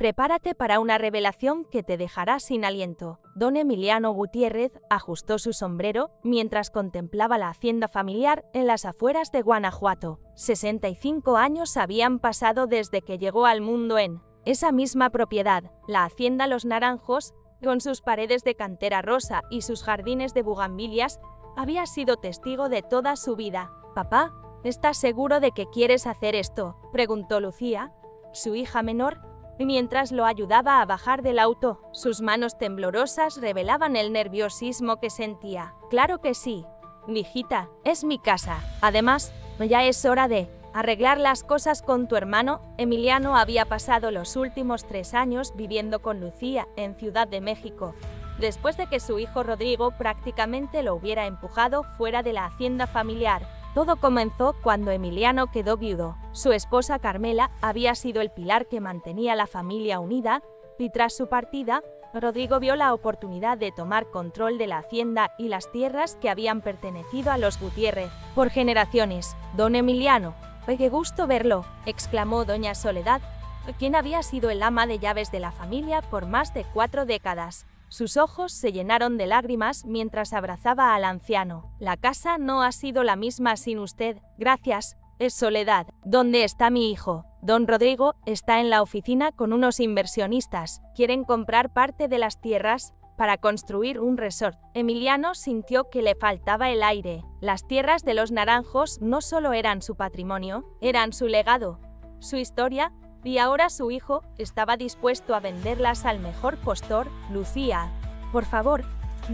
Prepárate para una revelación que te dejará sin aliento. Don Emiliano Gutiérrez ajustó su sombrero mientras contemplaba la hacienda familiar en las afueras de Guanajuato. 65 años habían pasado desde que llegó al mundo en esa misma propiedad, la hacienda Los Naranjos, con sus paredes de cantera rosa y sus jardines de bugambilias, había sido testigo de toda su vida. «Papá, ¿estás seguro de que quieres hacer esto?», preguntó Lucía, su hija menor, mientras lo ayudaba a bajar del auto. Sus manos temblorosas revelaban el nerviosismo que sentía. «Claro que sí, hijita, es mi casa. Además, ya es hora de arreglar las cosas con tu hermano». Emiliano había pasado los últimos 3 años viviendo con Lucía en Ciudad de México, después de que su hijo Rodrigo prácticamente lo hubiera empujado fuera de la hacienda familiar. Todo comenzó cuando Emiliano quedó viudo. Su esposa Carmela había sido el pilar que mantenía la familia unida, y tras su partida, Rodrigo vio la oportunidad de tomar control de la hacienda y las tierras que habían pertenecido a los Gutiérrez por generaciones. «Don Emiliano, qué gusto verlo», exclamó doña Soledad, quien había sido el ama de llaves de la familia por más de 4 décadas. Sus ojos se llenaron de lágrimas mientras abrazaba al anciano. «La casa no ha sido la misma sin usted. Gracias, Soledad. ¿Dónde está mi hijo?». «Don Rodrigo está en la oficina con unos inversionistas. Quieren comprar parte de las tierras para construir un resort». Emiliano sintió que le faltaba el aire. Las tierras de Los Naranjos no solo eran su patrimonio, eran su legado, su historia, y ahora su hijo estaba dispuesto a venderlas al mejor postor. «Lucía, por favor,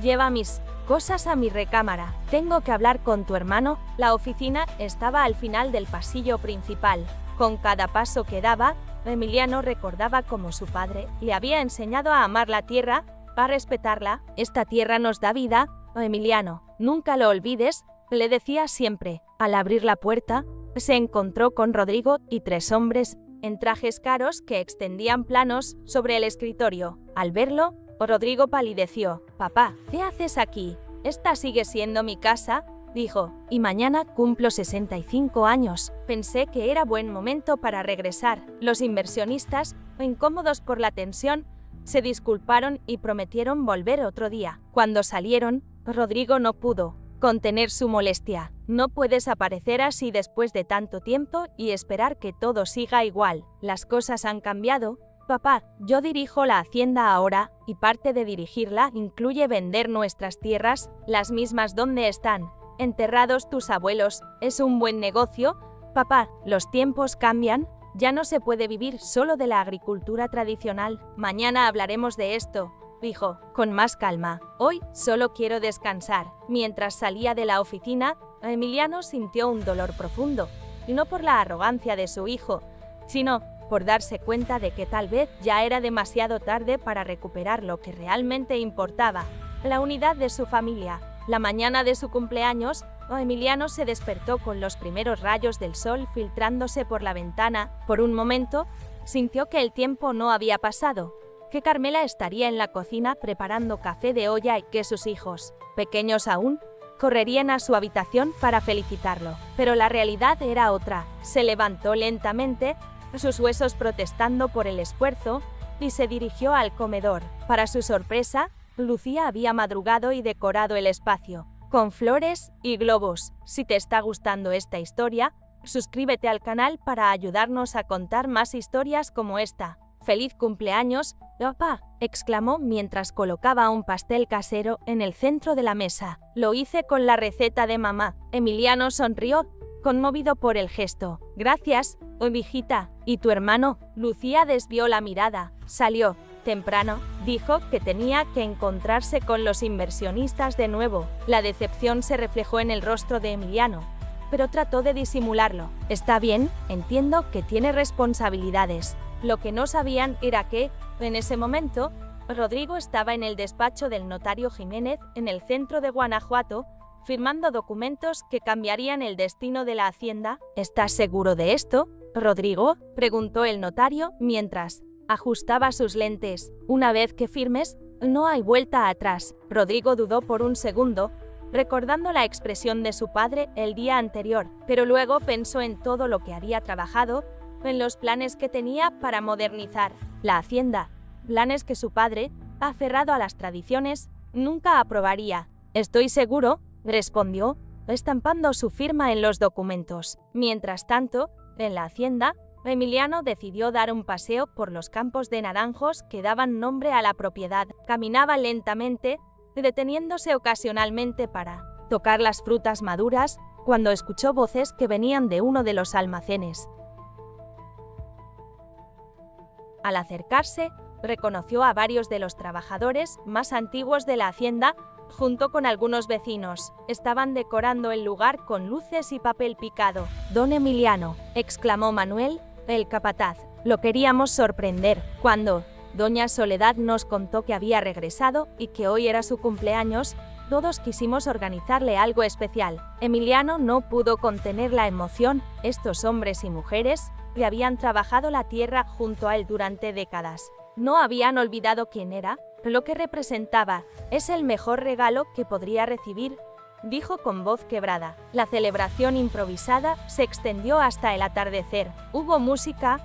lleva mis cosas a mi recámara. Tengo que hablar con tu hermano». La oficina estaba al final del pasillo principal. Con cada paso que daba, Emiliano recordaba cómo su padre le había enseñado a amar la tierra, a respetarla. «Esta tierra nos da vida, Emiliano, nunca lo olvides», le decía siempre. Al abrir la puerta, se encontró con Rodrigo y 3 hombres en trajes caros que extendían planos sobre el escritorio. Al verlo, Rodrigo palideció. «Papá, ¿qué haces aquí? Esta sigue siendo mi casa», dijo, «y mañana cumplo 65 años. Pensé que era buen momento para regresar». Los inversionistas, incómodos por la tensión, se disculparon y prometieron volver otro día. Cuando salieron, Rodrigo no pudo contener su molestia. «No puedes aparecer así después de tanto tiempo y esperar que todo siga igual. Las cosas han cambiado, papá. Yo dirijo la hacienda ahora, y parte de dirigirla incluye vender nuestras tierras, las mismas donde están enterrados tus abuelos. Es un buen negocio, papá. Los tiempos cambian, ya no se puede vivir solo de la agricultura tradicional». «Mañana hablaremos de esto», dijo, con más calma. «Hoy solo quiero descansar». Mientras salía de la oficina, Emiliano sintió un dolor profundo, y no por la arrogancia de su hijo, sino por darse cuenta de que tal vez ya era demasiado tarde para recuperar lo que realmente importaba, la unidad de su familia. La mañana de su cumpleaños, Emiliano se despertó con los primeros rayos del sol filtrándose por la ventana. Por un momento, sintió que el tiempo no había pasado, que Carmela estaría en la cocina preparando café de olla y que sus hijos, pequeños aún, correrían a su habitación para felicitarlo. Pero la realidad era otra. Se levantó lentamente, sus huesos protestando por el esfuerzo, y se dirigió al comedor. Para su sorpresa, Lucía había madrugado y decorado el espacio con flores y globos. Si te está gustando esta historia, suscríbete al canal para ayudarnos a contar más historias como esta. «¡Feliz cumpleaños, papá!», exclamó mientras colocaba un pastel casero en el centro de la mesa. «Lo hice con la receta de mamá». Emiliano sonrió, conmovido por el gesto. «Gracias, hijita. ¿Y tu hermano?». Lucía desvió la mirada. «Salió temprano. Dijo que tenía que encontrarse con los inversionistas de nuevo». La decepción se reflejó en el rostro de Emiliano, pero trató de disimularlo. «Está bien, entiendo que tiene responsabilidades». Lo que no sabían era que, en ese momento, Rodrigo estaba en el despacho del notario Jiménez en el centro de Guanajuato, firmando documentos que cambiarían el destino de la hacienda. «¿Estás seguro de esto, Rodrigo?», preguntó el notario mientras ajustaba sus lentes. «Una vez que firmes, no hay vuelta atrás». Rodrigo dudó por un segundo, recordando la expresión de su padre el día anterior, pero luego pensó en todo lo que había trabajado en los planes que tenía para modernizar la hacienda, planes que su padre, aferrado a las tradiciones, nunca aprobaría. Estoy seguro, respondió, estampando su firma en los documentos. Mientras tanto, en la hacienda, Emiliano decidió dar un paseo por los campos de naranjos que daban nombre a la propiedad. Caminaba lentamente, deteniéndose ocasionalmente para tocar las frutas maduras, cuando escuchó voces que venían de uno de los almacenes. Al acercarse, reconoció a varios de los trabajadores más antiguos de la hacienda, junto con algunos vecinos. Estaban decorando el lugar con luces y papel picado. «Don Emiliano», exclamó Manuel, el capataz. «Lo queríamos sorprender cuando doña Soledad nos contó que había regresado y que hoy era su cumpleaños. Todos quisimos organizarle algo especial». Emiliano no pudo contener la emoción. Estos hombres y mujeres que habían trabajado la tierra junto a él durante décadas no habían olvidado quién era, lo que representaba. «Es el mejor regalo que podría recibir», dijo con voz quebrada. La celebración improvisada se extendió hasta el atardecer. Hubo música,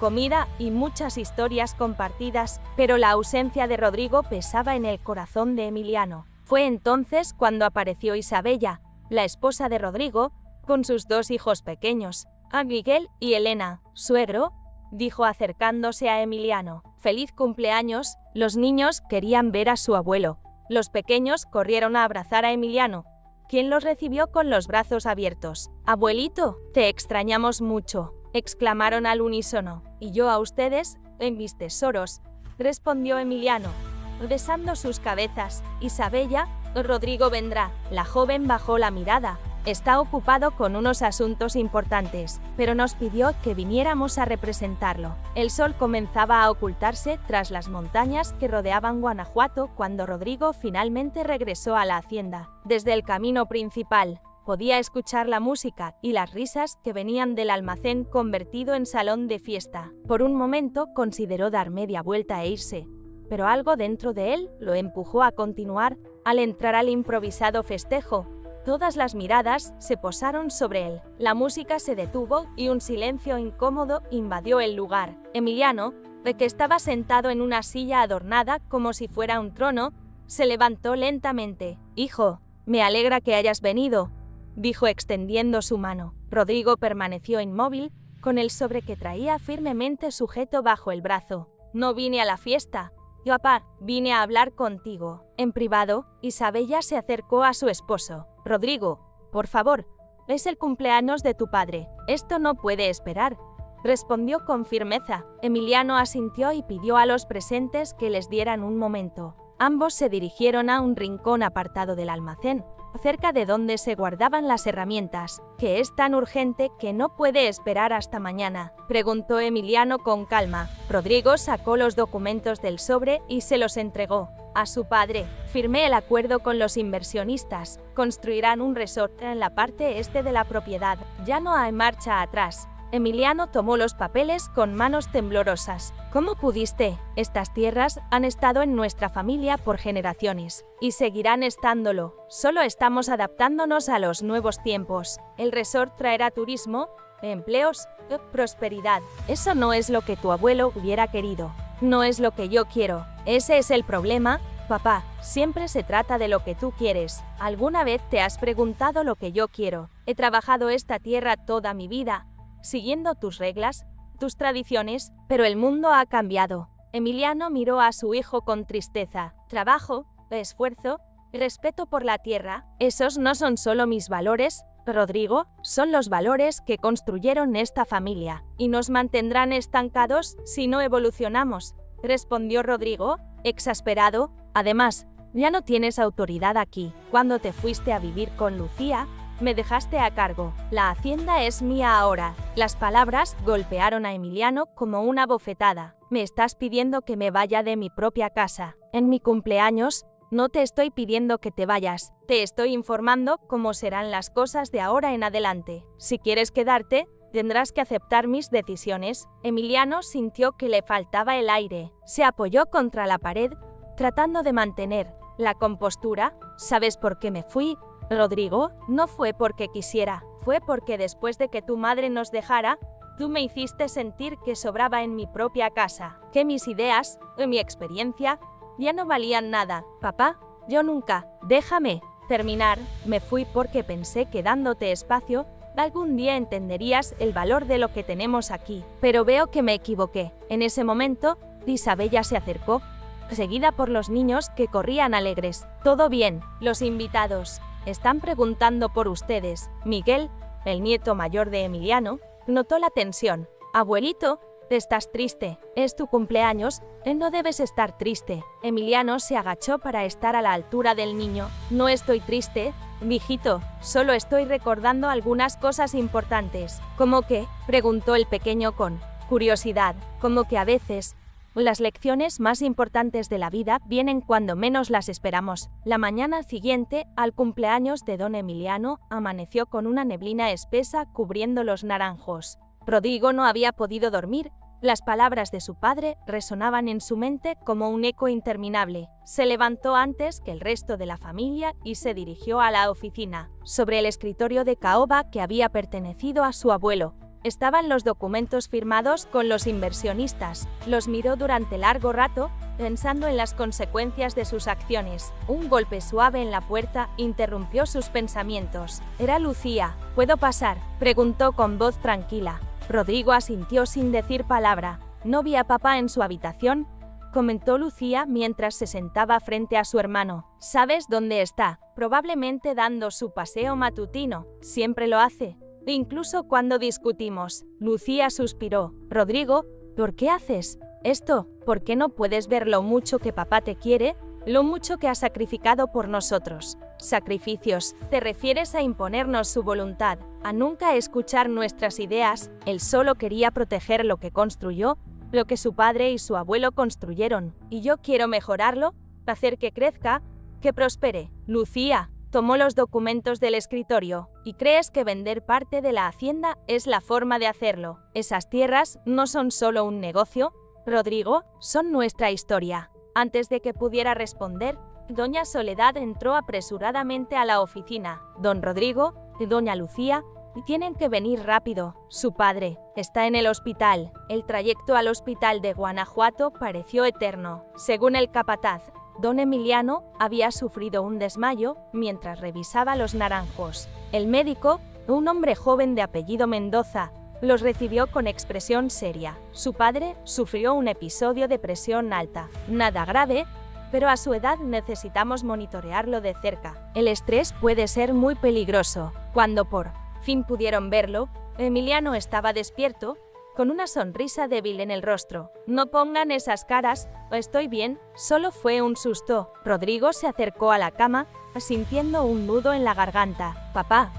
comida y muchas historias compartidas, pero la ausencia de Rodrigo pesaba en el corazón de Emiliano. Fue entonces cuando apareció Isabella, la esposa de Rodrigo, con sus 2 hijos pequeños, a Miguel y Elena. «Suegro», dijo acercándose a Emiliano. «Feliz cumpleaños». Los niños querían ver a su abuelo. Los pequeños corrieron a abrazar a Emiliano, quien los recibió con los brazos abiertos. «Abuelito, te extrañamos mucho», exclamaron al unísono. «Y yo a ustedes, en mis tesoros», respondió Emiliano, besando sus cabezas. «Isabella, Rodrigo vendrá». La joven bajó la mirada. «Está ocupado con unos asuntos importantes, pero nos pidió que viniéramos a representarlo». El sol comenzaba a ocultarse tras las montañas que rodeaban Guanajuato cuando Rodrigo finalmente regresó a la hacienda. Desde el camino principal, podía escuchar la música y las risas que venían del almacén convertido en salón de fiesta. Por un momento consideró dar media vuelta e irse, pero algo dentro de él lo empujó a continuar. Al entrar al improvisado festejo, todas las miradas se posaron sobre él. La música se detuvo y un silencio incómodo invadió el lugar. Emiliano, que estaba sentado en una silla adornada como si fuera un trono, se levantó lentamente. «Hijo, me alegra que hayas venido», dijo extendiendo su mano. Rodrigo permaneció inmóvil, con el sobre que traía firmemente sujeto bajo el brazo. «No vine a la fiesta. Papá, vine a hablar contigo». En privado, Isabella se acercó a su esposo. «Rodrigo, por favor, es el cumpleaños de tu padre. Esto no puede esperar», respondió con firmeza. Emiliano asintió y pidió a los presentes que les dieran un momento. Ambos se dirigieron a un rincón apartado del almacén, cerca de donde se guardaban las herramientas. «¿Qué es tan urgente que no puede esperar hasta mañana?», preguntó Emiliano con calma. Rodrigo sacó los documentos del sobre y se los entregó a su padre. «Firmé el acuerdo con los inversionistas. Construirán un resort en la parte este de la propiedad. Ya no hay marcha atrás». Emiliano tomó los papeles con manos temblorosas. «¿Cómo pudiste? Estas tierras han estado en nuestra familia por generaciones, y seguirán estándolo. Solo estamos adaptándonos a los nuevos tiempos. El resort traerá turismo, empleos, prosperidad. Eso no es lo que tu abuelo hubiera querido. No es lo que yo quiero. Ese es el problema, papá. Siempre se trata de lo que tú quieres. ¿Alguna vez te has preguntado lo que yo quiero? He trabajado esta tierra toda mi vida, siguiendo tus reglas, tus tradiciones, pero el mundo ha cambiado». Emiliano miró a su hijo con tristeza. «Trabajo, esfuerzo, respeto por la tierra. Esos no son solo mis valores, Rodrigo, son los valores que construyeron esta familia, y nos mantendrán estancados si no evolucionamos», respondió Rodrigo, exasperado. «Además, ya no tienes autoridad aquí. Cuando te fuiste a vivir con Lucía, me dejaste a cargo. La hacienda es mía ahora». Las palabras golpearon a Emiliano como una bofetada. «Me estás pidiendo que me vaya de mi propia casa. En mi cumpleaños, no te estoy pidiendo que te vayas. Te estoy informando cómo serán las cosas de ahora en adelante. Si quieres quedarte, tendrás que aceptar mis decisiones». Emiliano sintió que le faltaba el aire. Se apoyó contra la pared, tratando de mantener la compostura. «¿Sabes por qué me fui, Rodrigo? No fue porque quisiera, fue porque después de que tu madre nos dejara, Tú me hiciste sentir que sobraba en mi propia casa, que mis ideas, mi experiencia, ya no valían nada. Papá, yo nunca, déjame terminar, me fui porque pensé que dándote espacio, algún día entenderías el valor de lo que tenemos aquí. Pero veo que me equivoqué. En ese momento, Isabella se acercó, seguida por los niños que corrían alegres. Todo bien, los invitados están preguntando por ustedes. Miguel, el nieto mayor de Emiliano, notó la tensión. Abuelito, estás triste. Es tu cumpleaños, no debes estar triste. Emiliano se agachó para estar a la altura del niño. No estoy triste, mijito, solo estoy recordando algunas cosas importantes. ¿Cómo qué? Preguntó el pequeño con curiosidad. Como que a veces las lecciones más importantes de la vida vienen cuando menos las esperamos. La mañana siguiente al cumpleaños de don Emiliano amaneció con una neblina espesa cubriendo los naranjos. Rodrigo no había podido dormir. Las palabras de su padre resonaban en su mente como un eco interminable. Se levantó antes que el resto de la familia y se dirigió a la oficina. Sobre el escritorio de caoba que había pertenecido a su abuelo, estaban los documentos firmados con los inversionistas. Los miró durante largo rato, pensando en las consecuencias de sus acciones. Un golpe suave en la puerta interrumpió sus pensamientos. Era Lucía. ¿Puedo pasar?, preguntó con voz tranquila. Rodrigo asintió sin decir palabra. ¿No vi a papá en su habitación?, comentó Lucía mientras se sentaba frente a su hermano. ¿Sabes dónde está? Probablemente dando su paseo matutino. Siempre lo hace, incluso cuando discutimos. Lucía suspiró. Rodrigo, ¿por qué haces esto? ¿Por qué no puedes ver lo mucho que papá te quiere? Lo mucho que ha sacrificado por nosotros. Sacrificios, ¿te refieres a imponernos su voluntad, a nunca escuchar nuestras ideas? Él solo quería proteger lo que construyó, lo que su padre y su abuelo construyeron. Y yo quiero mejorarlo, hacer que crezca, que prospere. Lucía tomó los documentos del escritorio. ¿Y crees que vender parte de la hacienda es la forma de hacerlo? Esas tierras no son solo un negocio, Rodrigo, son nuestra historia. Antes de que pudiera responder, doña Soledad entró apresuradamente a la oficina. Don Rodrigo y doña Lucía tienen que venir rápido. Su padre está en el hospital. El trayecto al hospital de Guanajuato pareció eterno. Según el capataz, don Emiliano había sufrido un desmayo mientras revisaba los naranjos. El médico, un hombre joven de apellido Mendoza, los recibió con expresión seria. Su padre sufrió un episodio de presión alta. Nada grave, pero a su edad necesitamos monitorearlo de cerca. El estrés puede ser muy peligroso. Cuando por fin pudieron verlo, Emiliano estaba despierto, con una sonrisa débil en el rostro. No pongan esas caras, estoy bien, solo fue un susto. Rodrigo se acercó a la cama, sintiendo un nudo en la garganta. Papá,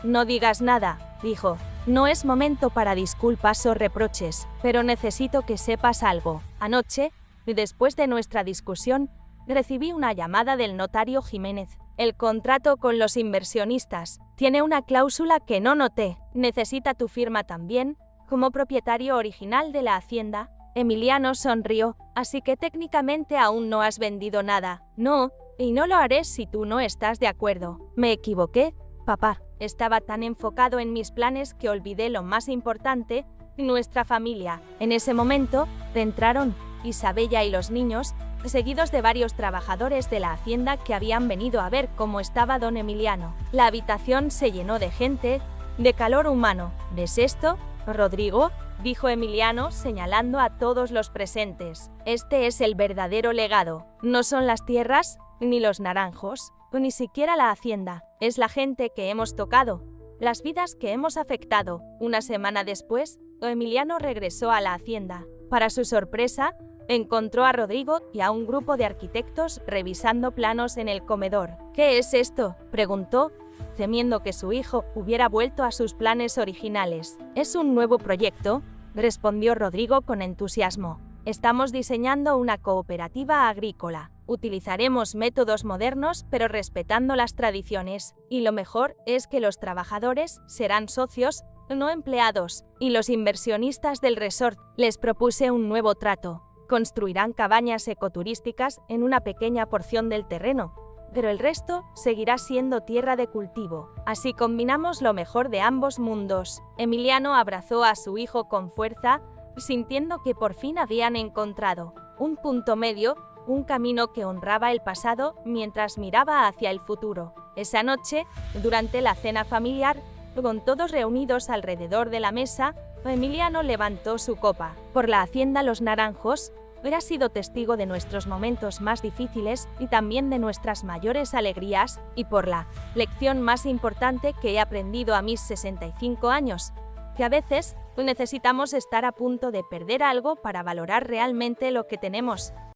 no digas nada, dijo. No es momento para disculpas o reproches, pero necesito que sepas algo. Anoche, después de nuestra discusión, recibí una llamada del notario Jiménez. El contrato con los inversionistas tiene una cláusula que no noté. Necesita tu firma también, como propietario original de la hacienda. Emiliano sonrió. Así que técnicamente aún no has vendido nada. No, y no lo haré si tú no estás de acuerdo. Me equivoqué, papá. Estaba tan enfocado en mis planes que olvidé lo más importante, nuestra familia. En ese momento, entraron Isabella y los niños, seguidos de varios trabajadores de la hacienda que habían venido a ver cómo estaba don Emiliano. La habitación se llenó de gente, de calor humano. ¿Ves esto, Rodrigo?, dijo Emiliano señalando a todos los presentes. Este es el verdadero legado. No son las tierras, ni los naranjos, ni siquiera la hacienda. Es la gente que hemos tocado, las vidas que hemos afectado. Una semana después, Emiliano regresó a la hacienda. Para su sorpresa, encontró a Rodrigo y a un grupo de arquitectos revisando planos en el comedor. ¿Qué es esto?, preguntó, temiendo que su hijo hubiera vuelto a sus planes originales. Es un nuevo proyecto, respondió Rodrigo con entusiasmo. Estamos diseñando una cooperativa agrícola. Utilizaremos métodos modernos pero respetando las tradiciones. Y lo mejor es que los trabajadores serán socios, no empleados. Y los inversionistas del resort, les propuse un nuevo trato. Construirán cabañas ecoturísticas en una pequeña porción del terreno, pero el resto seguirá siendo tierra de cultivo. Así combinamos lo mejor de ambos mundos. Emiliano abrazó a su hijo con fuerza, sintiendo que por fin habían encontrado un punto medio, un camino que honraba el pasado mientras miraba hacia el futuro. Esa noche, durante la cena familiar, con todos reunidos alrededor de la mesa, Emiliano levantó su copa. Por la hacienda Los Naranjos, he sido testigo de nuestros momentos más difíciles y también de nuestras mayores alegrías, y por la lección más importante que he aprendido a mis 65 años, que a veces necesitamos estar a punto de perder algo para valorar realmente lo que tenemos.